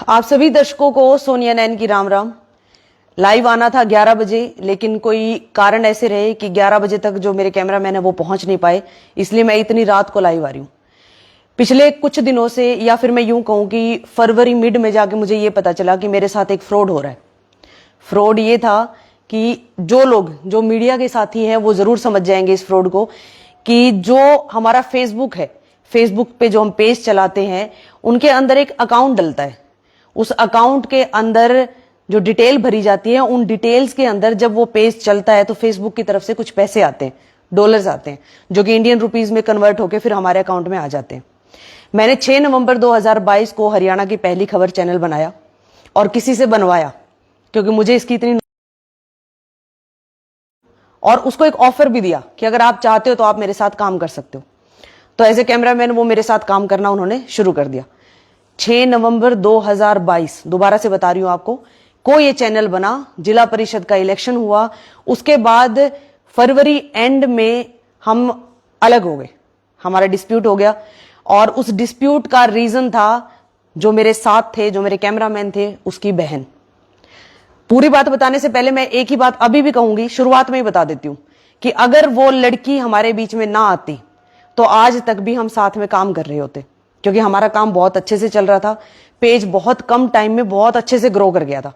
आप सभी दर्शकों को सोनिया नैन की राम राम। लाइव आना था 11 बजे, लेकिन कोई कारण ऐसे रहे कि 11 बजे तक जो मेरे कैमरामैन है वो पहुंच नहीं पाए, इसलिए मैं इतनी रात को लाइव आ रही हूं। पिछले कुछ दिनों से, या फिर मैं यूं कहूं कि फरवरी मिड में जाके मुझे ये पता चला कि मेरे साथ एक फ्रॉड हो रहा है। फ्रॉड ये था कि जो लोग, जो मीडिया के साथी हैं, वो जरूर समझ जाएंगे इस फ्रॉड को, कि जो हमारा फेसबुक है, फेसबुक पे जो हम पेज चलाते हैं, उनके अंदर एक अकाउंट डलता है। उस अकाउंट के अंदर जो डिटेल भरी जाती है, उन डिटेल्स के अंदर जब वो पेज चलता है तो फेसबुक की तरफ से कुछ पैसे आते हैं, डॉलर्स आते हैं, जो कि इंडियन रुपीज में कन्वर्ट होकर फिर हमारे अकाउंट में आ जाते हैं। मैंने 6 नवंबर 2022 को हरियाणा की पहली खबर चैनल बनाया और किसी से बनवाया, क्योंकि मुझे इसकी इतनी, और उसको एक ऑफर भी दिया कि अगर आप चाहते हो तो आप मेरे साथ काम कर सकते हो। तो एज ए कैमरामैन वो मेरे साथ काम करना उन्होंने शुरू कर दिया। 6 नवंबर 2022, दोबारा से बता रही हूं आपको, को ये चैनल बना, जिला परिषद का इलेक्शन हुआ, उसके बाद फरवरी एंड में हम अलग हो गए, हमारा डिस्प्यूट हो गया। और उस डिस्प्यूट का रीजन था, जो मेरे साथ थे, जो मेरे कैमरामैन थे, उसकी बहन। पूरी बात बताने से पहले मैं एक ही बात अभी भी कहूंगी, शुरुआत में ही बता देती हूं कि अगर वो लड़की हमारे बीच में ना आती तो आज तक भी हम साथ में काम कर रहे होते, क्योंकि हमारा काम बहुत अच्छे से चल रहा था। पेज बहुत कम टाइम में बहुत अच्छे से ग्रो कर गया था,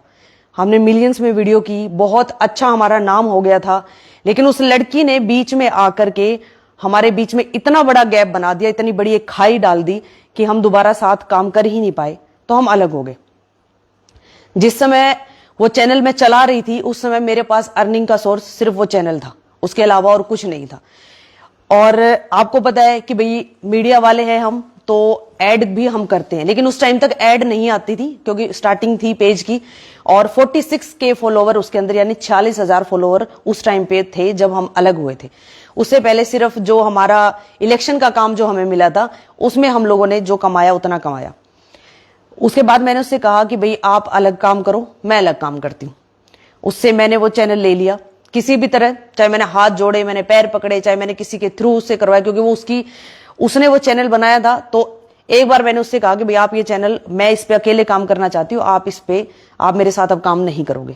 हमने मिलियंस में वीडियो की, बहुत अच्छा हमारा नाम हो गया था। लेकिन उस लड़की ने बीच में आकर के हमारे बीच में इतना बड़ा गैप बना दिया, इतनी बड़ी एक खाई डाल दी कि हम दोबारा साथ काम कर ही नहीं पाए, तो हम अलग हो गए। जिस समय वो चैनल मैं चला रही थी, उस समय मेरे पास अर्निंग का सोर्स सिर्फ वो चैनल था, उसके अलावा और कुछ नहीं था। और आपको पता है कि भाई मीडिया वाले हैं हम, तो ऐड भी हम करते हैं, लेकिन उस टाइम तक ऐड नहीं आती थी, क्योंकि स्टार्टिंग थी पेज की। और 46K फॉलोवर उसके अंदर, यानी 46,000 फॉलोवर उस टाइम पे थे जब हम अलग हुए थे। उससे पहले सिर्फ जो हमारा इलेक्शन का काम जो हमें मिला था, उसमें हम लोगों ने जो कमाया उतना कमाया। उसके बाद मैंने उससे कहा कि भाई आप अलग काम करो, मैं अलग काम करती हूँ। उससे मैंने वो चैनल ले लिया किसी भी तरह, चाहे मैंने हाथ जोड़े, मैंने पैर पकड़े, चाहे मैंने किसी के थ्रू उससे करवाया, क्योंकि वो उसने वो चैनल बनाया था। तो एक बार मैंने उससे कहा कि भाई आप ये चैनल, मैं इस पे अकेले काम करना चाहती हूँ, आप इस पे, आप मेरे साथ अब काम नहीं करोगे।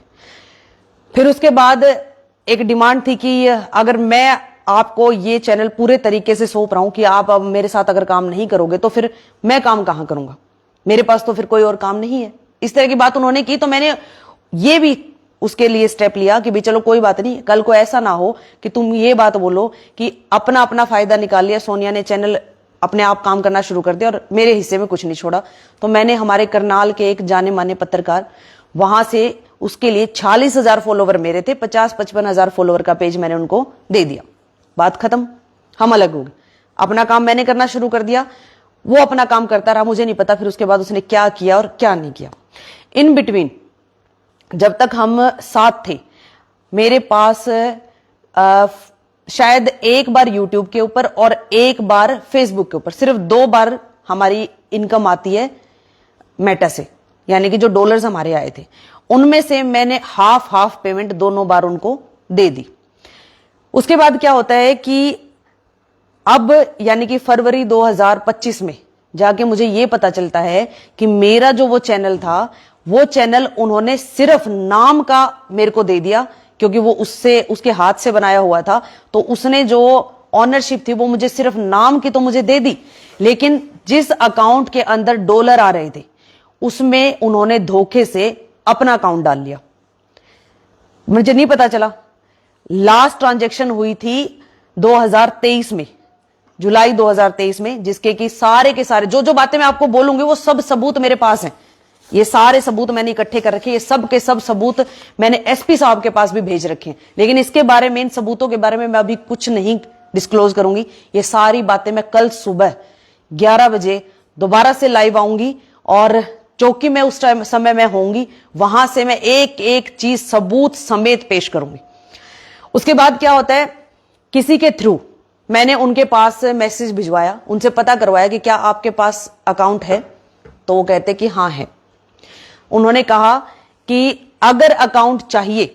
फिर उसके बाद एक डिमांड थी कि अगर मैं आपको ये चैनल पूरे तरीके से सौंप रहा हूं कि आप अब मेरे साथ अगर काम नहीं करोगे तो फिर मैं काम कहां करूंगा, मेरे पास तो फिर कोई और काम नहीं है। इस तरह की बात उन्होंने की, तो मैंने ये भी उसके लिए स्टेप लिया कि भाई चलो कोई बात नहीं, कल को ऐसा ना हो कि तुम ये बात बोलो कि अपना अपना फायदा निकाल लिया, सोनिया ने चैनल अपने आप काम करना शुरू कर दिया और मेरे हिस्से में कुछ नहीं छोड़ा। तो मैंने हमारे करनाल के एक जाने माने पत्रकार, वहां से उसके लिए 46,000 फॉलोवर मेरे थे, 50-55,000 फॉलोवर का पेज मैंने उनको दे दिया। बात खत्म, हम अलग हो गए। अपना काम मैंने करना शुरू कर दिया, वो अपना काम करता रहा। मुझे नहीं पता फिर उसके बाद उसने क्या किया और क्या नहीं किया। इन बिटवीन जब तक हम साथ थे, मेरे पास शायद एक बार यूट्यूब के ऊपर और एक बार फेसबुक के ऊपर, सिर्फ 2 बार हमारी इनकम आती है मेटा से, यानी कि जो डॉलर्स हमारे आए थे, उनमें से मैंने हाफ पेमेंट दोनों बार उनको दे दी। उसके बाद क्या होता है कि अब यानी कि फरवरी 2025 में जाके मुझे ये पता चलता है कि मेरा जो वो चैनल था, वो चैनल उन्होंने सिर्फ नाम का मेरे को दे दिया, क्योंकि वो उसके हाथ से बनाया हुआ था। तो उसने जो ऑनरशिप थी वो मुझे सिर्फ नाम की तो मुझे दे दी, लेकिन जिस अकाउंट के अंदर डॉलर आ रहे थे उसमें उन्होंने धोखे से अपना अकाउंट डाल लिया। मुझे नहीं पता चला। लास्ट ट्रांजैक्शन हुई थी 2023 में, जुलाई 2023 में, जिसके कि सारे के सारे जो बातें मैं आपको बोलूंगी वो सब सबूत मेरे पास हैं। ये सारे सबूत मैंने इकट्ठे कर रखे, ये सब के सब सबूत मैंने एसपी साहब के पास भी भेज रखे हैं। लेकिन इसके बारे में, इन सबूतों के बारे में मैं अभी कुछ नहीं डिस्क्लोज करूंगी। ये सारी बातें मैं कल सुबह 11 बजे दोबारा से लाइव आऊंगी, और चौकी में उस टाइम समय में होंगी, वहां से मैं एक एक चीज सबूत समेत पेश करूंगी। उसके बाद क्या होता है, किसी के थ्रू मैंने उनके पास मैसेज भिजवाया, उनसे पता करवाया कि क्या आपके पास अकाउंट है, तो वो कहते कि हाँ है। उन्होंने कहा कि अगर अकाउंट चाहिए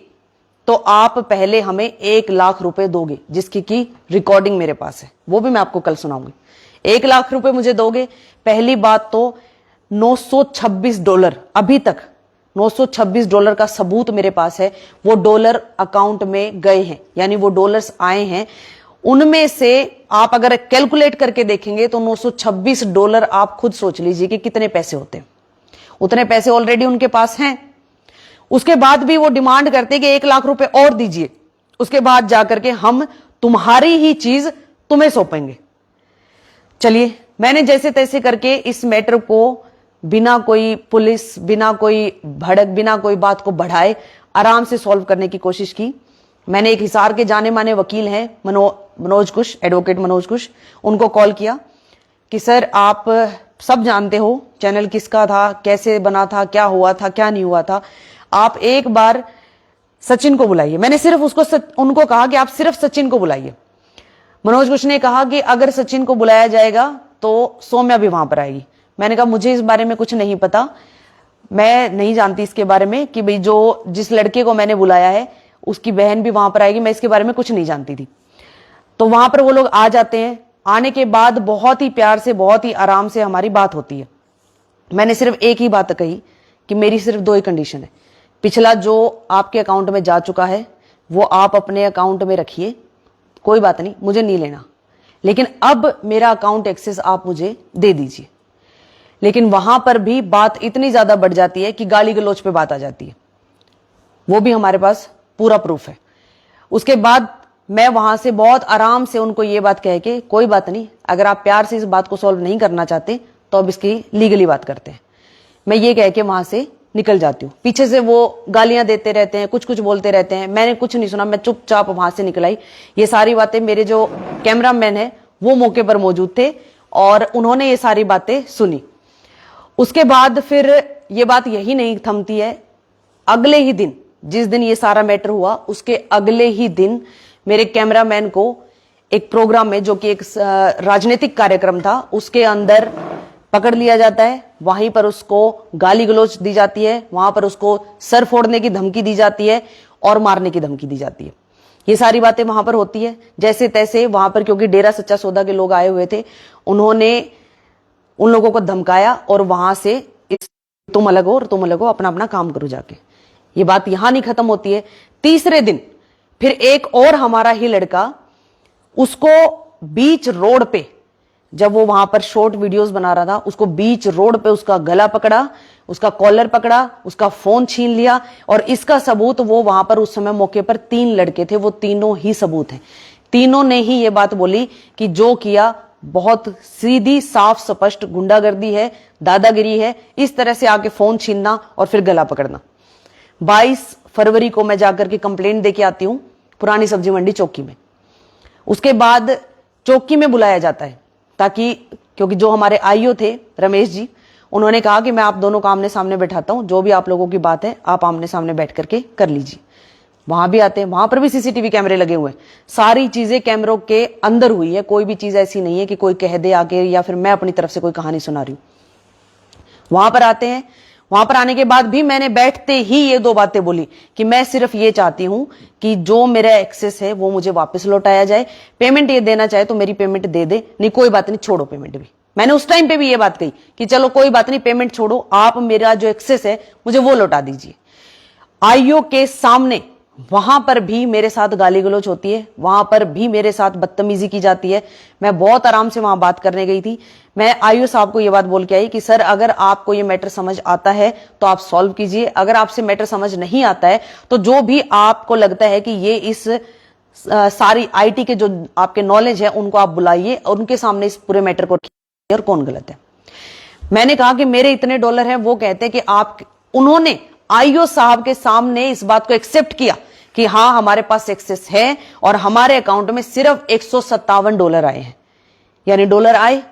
तो आप पहले हमें 1 लाख रुपए दोगे, जिसकी की रिकॉर्डिंग मेरे पास है, वो भी मैं आपको कल सुनाऊंगी। 1 लाख रुपए मुझे दोगे। पहली बात तो $926 अभी तक $926 का सबूत मेरे पास है। वो डॉलर अकाउंट में गए हैं, यानी वो डॉलर्स आए हैं। उनमें से आप अगर कैलकुलेट करके देखेंगे तो $926 आप खुद सोच लीजिए कि कितने पैसे होते हैं। उतने पैसे ऑलरेडी उनके पास हैं। उसके बाद भी वो डिमांड करते कि 1 लाख रुपए और दीजिए, उसके बाद जाकर के हम तुम्हारी ही चीज तुम्हें सौंपेंगे। चलिए, मैंने जैसे तैसे करके इस मैटर को बिना कोई पुलिस, बिना कोई भड़क, बिना कोई बात को बढ़ाए आराम से सॉल्व करने की कोशिश की। मैंने एक हिसार के जाने माने वकील हैं मनोज कुश, एडवोकेट मनोज कुश, उनको कॉल किया कि सर आप सब जानते हो चैनल किसका था, कैसे बना था, क्या हुआ था, क्या नहीं हुआ था, आप एक बार सचिन को बुलाइए। मैंने सिर्फ उनको कहा कि आप सिर्फ सचिन को बुलाइए। मनोज कुश ने कहा कि अगर सचिन को बुलाया जाएगा तो सौम्या भी वहां पर आएगी। मैंने कहा मुझे इस बारे में कुछ नहीं पता, मैं नहीं जानती इसके बारे में कि भाई जिस लड़के को मैंने बुलाया है उसकी बहन भी वहां पर आएगी, मैं इसके बारे में कुछ नहीं जानती थी। तो वहां पर वो लोग आ जाते हैं। आने के बाद बहुत ही प्यार से, बहुत ही आराम से हमारी बात होती है। मैंने सिर्फ एक ही बात कही कि मेरी सिर्फ 2 ही कंडीशन है। पिछला जो आपके अकाउंट में जा चुका है वो आप अपने अकाउंट में रखिए, कोई बात नहीं, मुझे नहीं लेना, लेकिन अब मेरा अकाउंट एक्सेस आप मुझे दे दीजिए। लेकिन वहां पर भी बात इतनी ज्यादा बढ़ जाती है कि गाली गलौज पे बात आ जाती है। वो भी हमारे पास पूरा प्रूफ है। उसके बाद मैं वहां से बहुत आराम से उनको ये बात कह के, कोई बात नहीं, अगर आप प्यार से इस बात को सॉल्व नहीं करना चाहते तो अब इसकी लीगली बात करते हैं, मैं ये कह के वहां से निकल जाती हूँ। पीछे से वो गालियां देते रहते हैं, कुछ कुछ बोलते रहते हैं, मैंने कुछ नहीं सुना, मैं चुपचाप वहां से निकल आई। ये सारी बातें मेरे जो कैमरामैन है वो मौके पर मौजूद थे और उन्होंने ये सारी बातें सुनी। उसके बाद फिर ये बात यही नहीं थमती है। अगले ही दिन, जिस दिन ये सारा मैटर हुआ, उसके अगले ही दिन मेरे कैमरामैन को एक प्रोग्राम में, जो कि एक राजनीतिक कार्यक्रम था, उसके अंदर पकड़ लिया जाता है। वहीं पर उसको गाली गलौज दी जाती है, वहां पर उसको सर फोड़ने की धमकी दी जाती है और मारने की धमकी दी जाती है। ये सारी बातें वहां पर होती है। जैसे तैसे वहां पर, क्योंकि डेरा सच्चा सौदा के लोग आए हुए थे, उन्होंने उन लोगों को धमकाया और वहां से तुम अलग हो और तुम अलग हो, अपना अपना काम करो जाके। ये बात यहां नहीं खत्म होती है। तीसरे दिन फिर एक और हमारा ही लड़का, उसको बीच रोड पे, जब वो वहां पर शॉर्ट वीडियोस बना रहा था, उसको बीच रोड पे उसका गला पकड़ा, उसका कॉलर पकड़ा, उसका फोन छीन लिया। और इसका सबूत, वो वहां पर उस समय मौके पर 3 लड़के थे, वो तीनों ही सबूत हैं। तीनों ने ही ये बात बोली कि जो किया बहुत सीधी साफ स्पष्ट गुंडागर्दी है, दादागिरी है। इस तरह से आके फोन छीनना और फिर गला पकड़ना। 22 फरवरी को मैं जाकर के कंप्लेंट देके आती हूं पुरानी सब्जी मंडी चौकी में। उसके बाद चौकी में बुलाया जाता है, ताकि, क्योंकि जो हमारे आईओ थे रमेश जी, उन्होंने कहा कि मैं आप दोनों को आमने सामने बैठाता हूं, जो भी आप लोगों की बात है आप आमने सामने बैठ करके कर लीजिए। वहां भी आते हैं, वहां पर भी सीसीटीवी कैमरे लगे हुए हैं। सारी चीजें कैमरों के अंदर हुई है, कोई भी चीज ऐसी नहीं है कि कोई कह दे आके या फिर मैं अपनी तरफ से कोई कहानी सुना रही हूं। वहां पर आते हैं। वहां पर आने के बाद भी मैंने बैठते ही ये 2 बातें बोली कि मैं सिर्फ ये चाहती हूं कि जो मेरा एक्सेस है वो मुझे वापस लौटाया जाए। पेमेंट ये देना चाहे तो मेरी पेमेंट दे दे, नहीं कोई बात नहीं, छोड़ो पेमेंट भी। मैंने उस टाइम पे भी ये बात कही कि चलो कोई बात नहीं, पेमेंट छोड़ो, आप मेरा जो एक्सेस है मुझे वो लौटा दीजिए। आईओ के सामने वहां पर भी मेरे साथ गाली गलौज होती है, वहां पर भी मेरे साथ बदतमीजी की जाती है। मैं बहुत आराम से वहां बात करने गई थी। मैं आईओ साहब को यह बात बोल के आई कि सर, अगर आपको ये मैटर समझ आता है तो आप सॉल्व कीजिए, अगर आपसे मैटर समझ नहीं आता है तो जो भी आपको लगता है कि ये इस सारी आईटी के जो आपके नॉलेज है उनको आप बुलाइए और उनके सामने इस पूरे मैटर को रखिए और कौन गलत है। मैंने कहा कि मेरे इतने डॉलर हैं, वो कहते हैं कि उन्होंने आईओ साहब के सामने इस बात को एक्सेप्ट किया कि हाँ हमारे पास एक्सेस है और हमारे अकाउंट में सिर्फ $157 आए हैं। यानी डॉलर आए।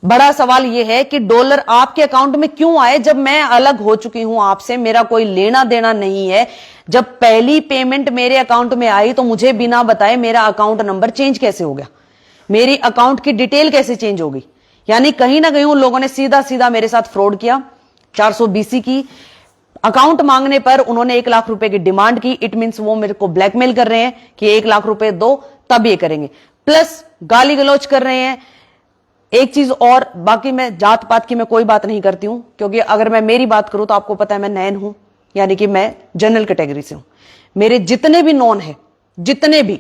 बड़ा सवाल यह है कि डॉलर आपके अकाउंट में क्यों आए जब मैं अलग हो चुकी हूं आपसे, मेरा कोई लेना देना नहीं है। जब पहली पेमेंट मेरे अकाउंट में आई तो मुझे बिना बताए मेरा अकाउंट नंबर चेंज कैसे हो गया, मेरी अकाउंट की डिटेल कैसे चेंज हो गई। यानी कहीं ना कहीं उन लोगों ने सीधा सीधा मेरे साथ फ्रॉड किया। 420 की अकाउंट मांगने पर उन्होंने 1 लाख रुपए की डिमांड की। इट मींस वो मेरे को ब्लैकमेल कर रहे हैं कि 1 लाख रुपए दो तब ये करेंगे, प्लस गाली गलौज कर रहे हैं। एक चीज और, बाकी मैं जात पात की मैं कोई बात नहीं करती हूं, क्योंकि अगर मैं मेरी बात करूं तो आपको पता है मैं नैन हूं, यानी कि मैं जनरल कैटेगरी से हूं। मेरे जितने भी नॉन है, जितने भी,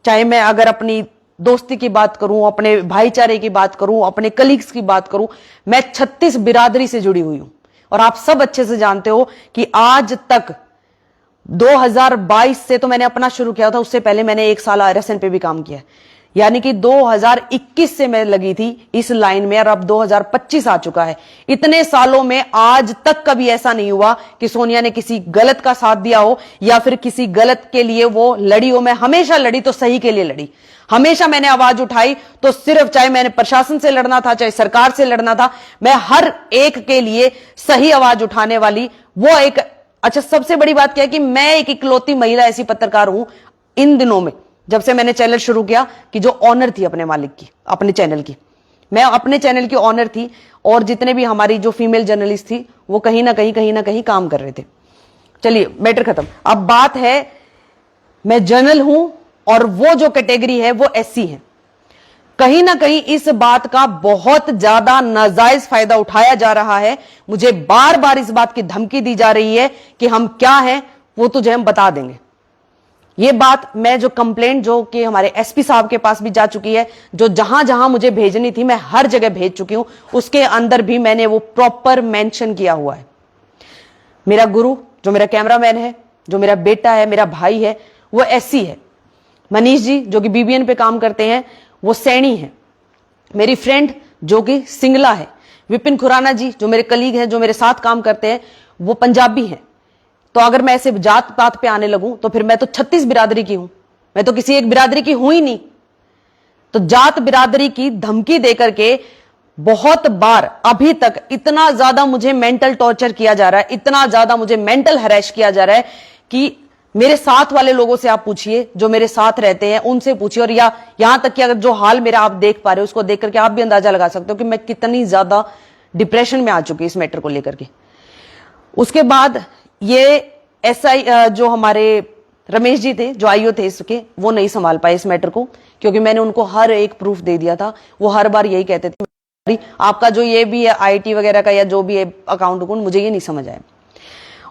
चाहे मैं अगर अपनी दोस्ती की बात करूं, अपने भाईचारे की बात करूं, अपने कलीग्स की बात करूं, मैं 36 बिरादरी से जुड़ी हुई हूं। और आप सब अच्छे से जानते हो कि आज तक 2022 से तो मैंने अपना शुरू किया था, उससे पहले मैंने 1 साल आरएसएन पे भी काम किया, यानी कि 2021 से मैं लगी थी इस लाइन में, और अब 2025 आ चुका है। इतने सालों में आज तक कभी ऐसा नहीं हुआ कि सोनिया ने किसी गलत का साथ दिया हो या फिर किसी गलत के लिए वो लड़ी हो। मैं हमेशा लड़ी तो सही के लिए लड़ी, हमेशा मैंने आवाज उठाई तो सिर्फ, चाहे मैंने प्रशासन से लड़ना था, चाहे सरकार से लड़ना था, मैं हर एक के लिए सही आवाज उठाने वाली वो एक। अच्छा, सबसे बड़ी बात क्या है कि मैं एक इकलौती महिला ऐसी पत्रकार हूं इन दिनों में, जब से मैंने चैनल शुरू किया, कि जो ऑनर थी अपने मालिक की, अपने चैनल की। मैं अपने चैनल की ऑनर थी, और जितने भी हमारी जो फीमेल जर्नलिस्ट थी वो कहीं ना कहीं काम कर रहे थे। चलिए, मैटर खत्म। अब बात है, मैं जर्नल हूं और वो जो कैटेगरी है वो एससी है। कहीं ना कहीं इस बात का बहुत ज्यादा नाजायज फायदा उठाया जा रहा है। मुझे बार बार इस बात की धमकी दी जा रही है कि हम क्या हैं वो तुझे हम बता देंगे। ये बात मैं जो कंप्लेंट जो कि हमारे एसपी साहब के पास भी जा चुकी है, जो जहां जहां मुझे भेजनी थी मैं हर जगह भेज चुकी हूं, उसके अंदर भी मैंने वो प्रॉपर मेंशन किया हुआ है। मेरा गुरु, जो मेरा कैमरामैन है, जो मेरा बेटा है, मेरा भाई है, वो एससी है। मनीष जी जो कि बीबीएन पे काम करते हैं वो सैनी है। मेरी फ्रेंड जो कि सिंगला है। विपिन खुराना जी जो मेरे कलीग हैं, जो मेरे साथ काम करते हैं, वो पंजाबी हैं। तो अगर मैं ऐसे जात पात पे आने लगूं तो फिर मैं तो 36 बिरादरी की हूं, मैं तो किसी एक बिरादरी की हूं ही नहीं। तो जात बिरादरी की धमकी देकर के बहुत बार अभी तक इतना ज्यादा मुझे मेंटल टॉर्चर किया जा रहा है, इतना ज्यादा मुझे मेंटल हैरेस किया जा रहा है कि मेरे साथ वाले लोगों से आप पूछिए, जो मेरे साथ रहते हैं उनसे पूछिए, और या यहां तक कि अगर जो हाल मेरा आप देख पा रहे हो उसको देख करके आप भी अंदाजा लगा सकते हो कि मैं कितनी ज्यादा डिप्रेशन में आ चुकी इस मैटर को लेकर के। उसके बाद ये एसआई जो हमारे रमेश जी थे, जो आईओ थे इसके, वो नहीं संभाल पाए इस मैटर को, क्योंकि मैंने उनको हर एक प्रूफ दे दिया था। वो हर बार यही कहते थे, आपका जो ये भी है आईटी वगैरह का या जो भी है अकाउंट, मुझे ये नहीं समझ आया।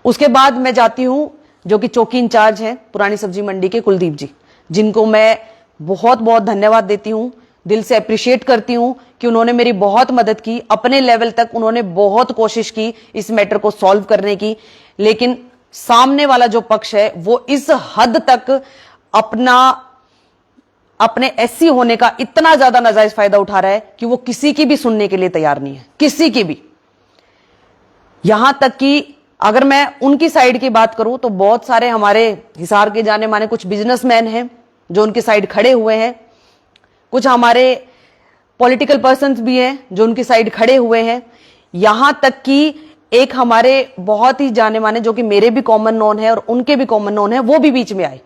उसके बाद मैं जाती हूं जो कि चौकी इंचार्ज है पुरानी सब्जी मंडी के, कुलदीप जी, जिनको मैं बहुत बहुत धन्यवाद देती हूं, दिल से अप्रिशिएट करती हूं कि उन्होंने मेरी बहुत मदद की। अपने लेवल तक उन्होंने बहुत कोशिश की इस मैटर को सॉल्व करने की, लेकिन सामने वाला जो पक्ष है वो इस हद तक अपने एससी होने का इतना ज्यादा नाजायज फायदा उठा रहा है कि वो किसी की भी सुनने के लिए तैयार नहीं है, किसी की भी। यहां तक कि अगर मैं उनकी साइड की बात करूं तो बहुत सारे हमारे हिसार के जाने माने कुछ बिजनेसमैन हैं जो उनकी साइड खड़े हुए हैं, कुछ हमारे पॉलिटिकल पर्संस भी हैं जो उनकी साइड खड़े हुए हैं। यहां तक कि एक हमारे बहुत ही जाने माने जो कि मेरे भी कॉमन नोन है और उनके भी कॉमन नोन है, वो भी बीच में आए,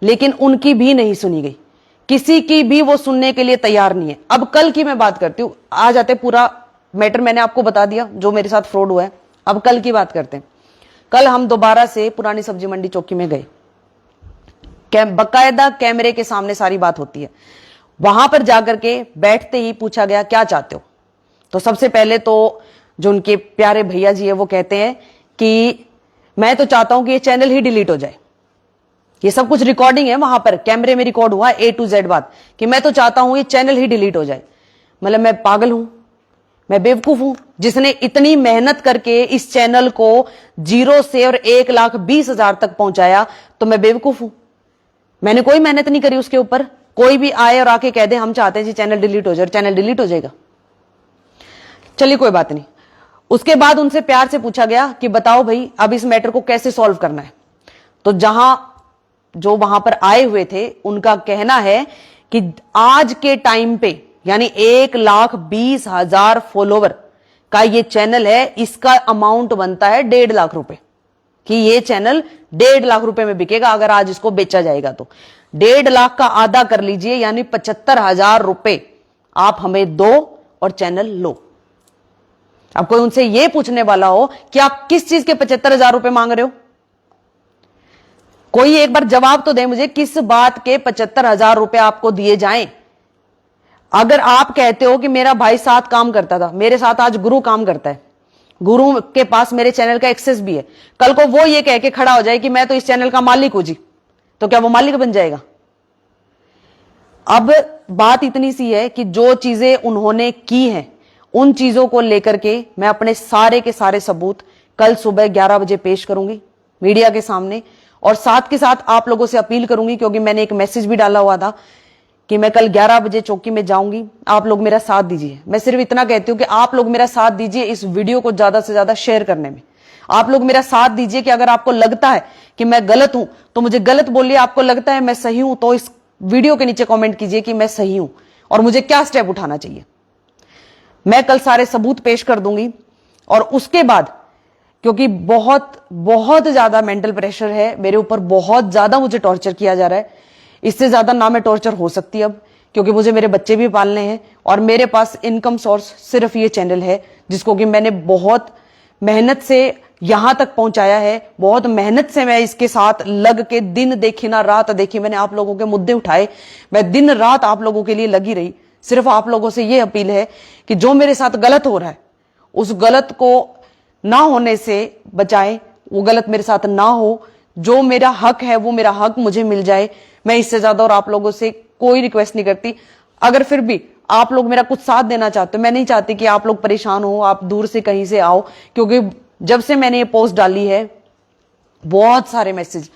लेकिन उनकी भी नहीं सुनी गई, किसी की भी वो सुनने के लिए तैयार नहीं है। अब कल की मैं बात करती हूं, आ जाते पूरा मैटर मैंने आपको बता दिया जो मेरे साथ फ्रॉड हुआ है। अब कल की बात करते हैं। कल हम दोबारा से पुरानी सब्जी मंडी चौकी में गए, बकायदा कैमरे के सामने सारी बात होती है। वहां पर जाकर के बैठते ही पूछा गया क्या चाहते हो, तो सबसे पहले तो जो उनके प्यारे भैया जी है वो कहते हैं कि मैं तो चाहता हूं कि ये चैनल ही डिलीट हो जाए। ये सब कुछ रिकॉर्डिंग है, वहां पर कैमरे में रिकॉर्ड हुआ A to Z बात, कि मैं तो चाहता हूं ये चैनल ही डिलीट हो जाए। मतलब मैं पागल हूं, मैं बेवकूफ हूं जिसने इतनी मेहनत करके इस चैनल को 0 से और 1,20,000 तक पहुंचाया, तो मैं बेवकूफ हूं? मैंने कोई मेहनत नहीं करी उसके ऊपर। कोई भी आए और आके कह दे हम चाहते हैं जी चैनल डिलीट हो जाए, चैनल डिलीट हो जाएगा। चलिए कोई बात नहीं। उसके बाद उनसे प्यार से पूछा गया कि बताओ भाई अब इस मैटर को कैसे सॉल्व करना है। तो जो वहां पर आए हुए थे उनका कहना है कि आज के टाइम पे यानी 1,20,000 फॉलोवर का ये चैनल है, इसका अमाउंट बनता है 1.5 लाख रुपए, कि ये चैनल 1.5 लाख रुपए में बिकेगा अगर आज इसको बेचा जाएगा। तो 1.5 लाख का आधा कर लीजिए, यानी 75,000 रुपए आप हमें दो और चैनल लो। अब कोई उनसे यह पूछने वाला हो कि आप किस चीज के 75,000 रुपए मांग रहे हो, कोई एक बार जवाब तो दे मुझे, किस बात के 75,000 रुपए आपको दिए जाएं? अगर आप कहते हो कि मेरा भाई साथ काम करता था, मेरे साथ आज गुरु काम करता है, गुरु के पास मेरे चैनल का एक्सेस भी है, कल को वो ये कह के खड़ा हो जाए कि मैं तो इस चैनल का मालिक हूं जी, तो क्या वो मालिक बन जाएगा? अब बात इतनी सी है कि जो चीजें उन्होंने की हैं उन चीजों को लेकर के मैं अपने सारे के सारे सबूत कल सुबह 11 बजे पेश करूंगी मीडिया के सामने, और साथ के साथ आप लोगों से अपील करूंगी, क्योंकि मैंने एक मैसेज भी डाला हुआ था कि मैं कल 11 बजे चौकी में जाऊंगी, आप लोग मेरा साथ दीजिए। मैं सिर्फ इतना कहती हूं कि आप लोग मेरा साथ दीजिए इस वीडियो को ज्यादा से ज्यादा शेयर करने में। आप लोग मेरा साथ दीजिए कि अगर आपको लगता है कि मैं गलत हूं तो मुझे गलत बोलिए, आपको लगता है मैं सही हूं तो इस वीडियो के नीचे कमेंट कीजिए कि मैं सही हूं और मुझे क्या स्टेप उठाना चाहिए। मैं कल सारे सबूत पेश कर दूंगी, और उसके बाद क्योंकि बहुत बहुत ज्यादा मेंटल प्रेशर है मेरे ऊपर, बहुत ज्यादा मुझे टॉर्चर किया जा रहा है, इससे ज्यादा ना मैं टॉर्चर हो सकती अब, क्योंकि मुझे मेरे बच्चे भी पालने हैं और मेरे पास इनकम सोर्स सिर्फ ये चैनल है जिसको कि मैंने बहुत मेहनत से यहां तक पहुंचाया है। बहुत मेहनत से मैं इसके साथ लग के दिन देखी ना रात देखी, मैंने आप लोगों के मुद्दे उठाए, मैं दिन रात आप लोगों के लिए लगी रही। सिर्फ आप लोगों से यह अपील है कि जो मेरे साथ गलत हो रहा है उस गलत को ना होने से बचाएं, वो गलत मेरे साथ ना हो, जो मेरा हक है वो मेरा हक मुझे मिल जाए। मैं इससे ज्यादा और आप लोगों से कोई रिक्वेस्ट नहीं करती। अगर फिर भी आप लोग मेरा कुछ साथ देना चाहते हो, मैं नहीं चाहती कि आप लोग परेशान हो, आप दूर से कहीं से आओ, क्योंकि जब से मैंने ये पोस्ट डाली है बहुत सारे मैसेज,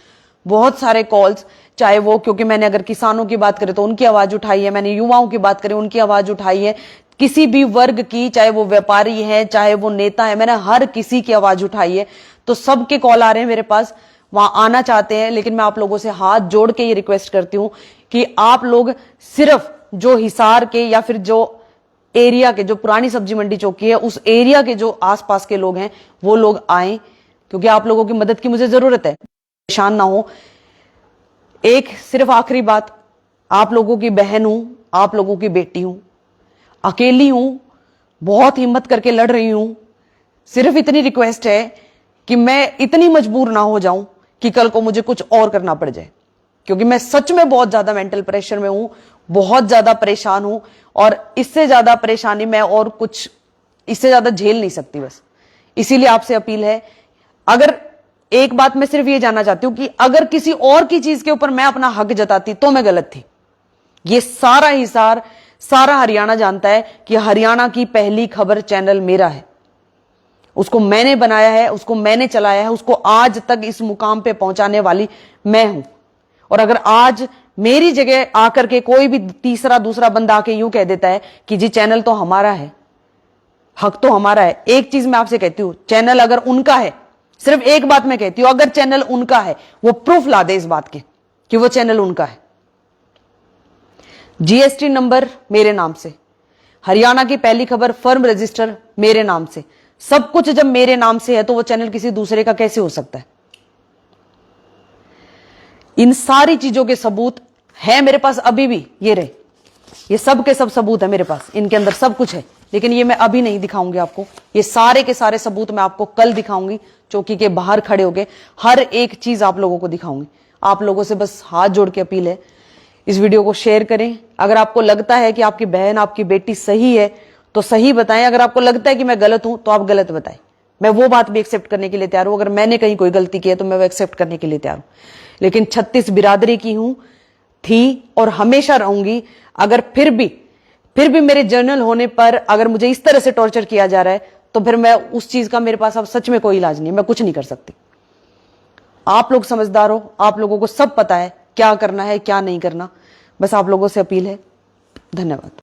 बहुत सारे कॉल्स, चाहे वो, क्योंकि मैंने अगर किसानों की बात करें तो उनकी आवाज उठाई है, मैंने युवाओं की बात करें उनकी आवाज उठाई है, किसी भी वर्ग की, चाहे वो व्यापारी है चाहे वो नेता है, मैंने हर किसी की आवाज उठाई है। तो सबके कॉल आ रहे हैं मेरे पास, वहां आना चाहते हैं, लेकिन मैं आप लोगों से हाथ जोड़ के ये रिक्वेस्ट करती हूं कि आप लोग सिर्फ जो हिसार के या फिर जो एरिया के, जो पुरानी सब्जी मंडी चौकी है उस एरिया के जो आसपास के लोग हैं वो लोग आए, क्योंकि आप लोगों की मदद की मुझे जरूरत है, परेशान ना हो। एक सिर्फ आखिरी बात, आप लोगों की बहन हूं, आप लोगों की बेटी हूं, अकेली हूं, बहुत हिम्मत करके लड़ रही हूं। सिर्फ इतनी रिक्वेस्ट है कि मैं इतनी मजबूर ना हो जाऊं कि कल को मुझे कुछ और करना पड़ जाए, क्योंकि मैं सच में बहुत ज्यादा मेंटल प्रेशर में हूं, बहुत ज्यादा परेशान हूं, और इससे ज्यादा परेशानी मैं और कुछ इससे ज्यादा झेल नहीं सकती। बस इसीलिए आपसे अपील है, अगर एक बात मैं सिर्फ ये जानना चाहती हूं कि अगर किसी और की चीज के ऊपर मैं अपना हक जताती तो मैं गलत थी। ये सारा हिसार, सारा हरियाणा जानता है कि हरियाणा की पहली खबर चैनल मेरा है, उसको मैंने बनाया है, उसको मैंने चलाया है, उसको आज तक इस मुकाम पे पहुंचाने वाली मैं हूं। और अगर आज मेरी जगह आकर के कोई भी तीसरा दूसरा बंदा आके यूं कह देता है कि जी चैनल तो हमारा है, हक तो हमारा है, एक चीज मैं आपसे कहती हूं, चैनल अगर उनका है, सिर्फ एक बात मैं कहती हूं, अगर चैनल उनका है वो प्रूफ ला दे इस बात के कि वो चैनल उनका है। जीएसटी नंबर मेरे नाम से, हरियाणा की पहली खबर फर्म रजिस्टर मेरे नाम से, सब कुछ जब मेरे नाम से है तो वो चैनल किसी दूसरे का कैसे हो सकता है? इन सारी चीजों के सबूत है मेरे पास अभी भी, ये रहे, ये सब के सब सबूत है मेरे पास, इनके अंदर सब कुछ है, लेकिन ये मैं अभी नहीं दिखाऊंगी आपको। ये सारे के सारे सबूत मैं आपको कल दिखाऊंगी, चौकी के बाहर खड़े होके हर एक चीज आप लोगों को दिखाऊंगी। आप लोगों से बस हाथ जोड़ के अपील है, इस वीडियो को शेयर करें। अगर आपको लगता है कि आपकी बहन, आपकी बेटी सही है तो सही बताएं, अगर आपको लगता है कि मैं गलत हूं तो आप गलत बताएं। मैं वो बात भी एक्सेप्ट करने के लिए तैयार हूं, अगर मैंने कहीं कोई गलती की है तो मैं वो एक्सेप्ट करने के लिए तैयार हूं, लेकिन 36 बिरादरी की हूं, थी और हमेशा रहूंगी। अगर फिर भी मेरे जर्नल होने पर अगर मुझे इस तरह से टॉर्चर किया जा रहा है तो फिर मैं उस चीज का, मेरे पास अब सच में कोई इलाज नहीं, मैं कुछ नहीं कर सकती। आप लोग समझदार हो, आप लोगों को सब पता है क्या करना है क्या नहीं करना, बस आप लोगों से अपील है। धन्यवाद।